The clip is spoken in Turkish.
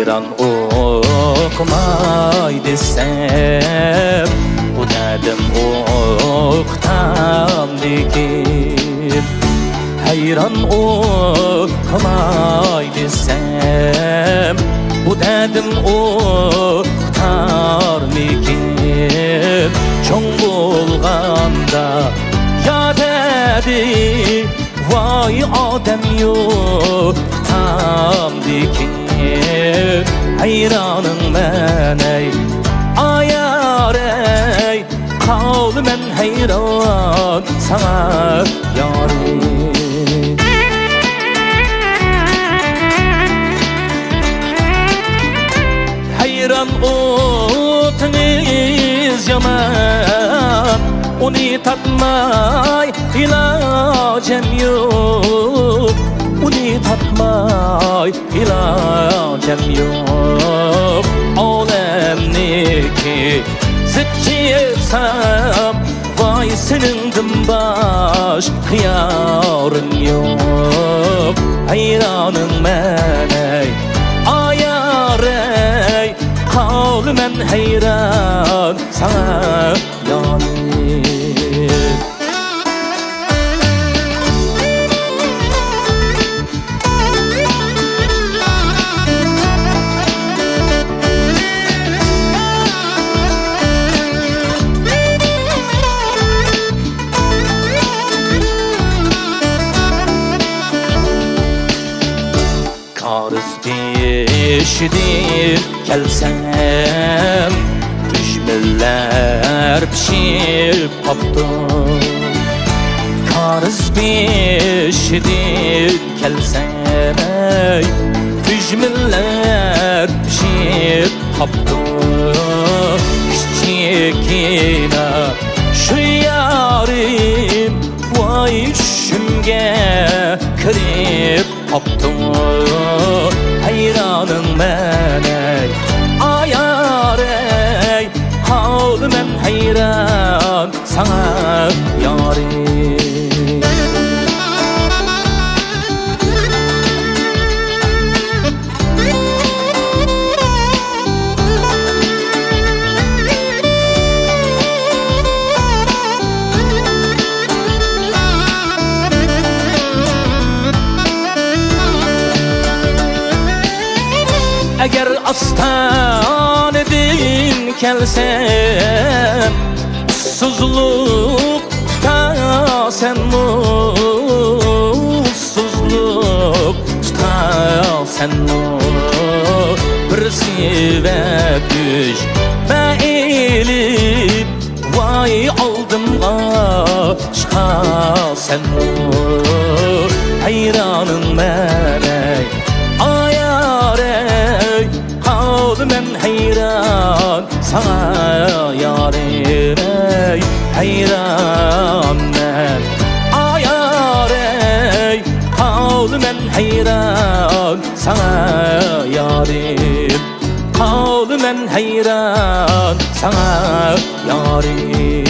hayran okumay desem, bu dedim oktam dikim. Hayran okumay desem, bu dedim oktar mikim. Çoğ bulganda ya dedi, vay adem yok tam dikim. Hayranın men ey ayar ey, kal men hayran sana yarim. Hayran otiniz yaman, onu tatmay ilacem yok. Onu tatmay ilacem yok. Alemniki zıtçı etsem, vay senindim baş hıyarın yok. Hayranın men ey ayar ey, kal men hayran sana yarim. Karız peşidir kelsem, düşmeler pişirip kaptım. Karız peşidir kelsem, düşmeler pişirip kaptım. Çiçekine şu yarim, vay şümge kırıp kaptım. Hayranın men ey ayar ey, kal men hayran sana yarim. Eğer astanedin kelsem, mutsuzluk tutasen mutsuzluk tutasen mu. Bir sebep düş ve eğilip, vay aldımga çıkasen mu. Hayranın men ey ayar ey, kal men hayran sana yarim ey. Hayran men ayar ey, kal men hayran sana yarim. Kal men hayran sana yarim.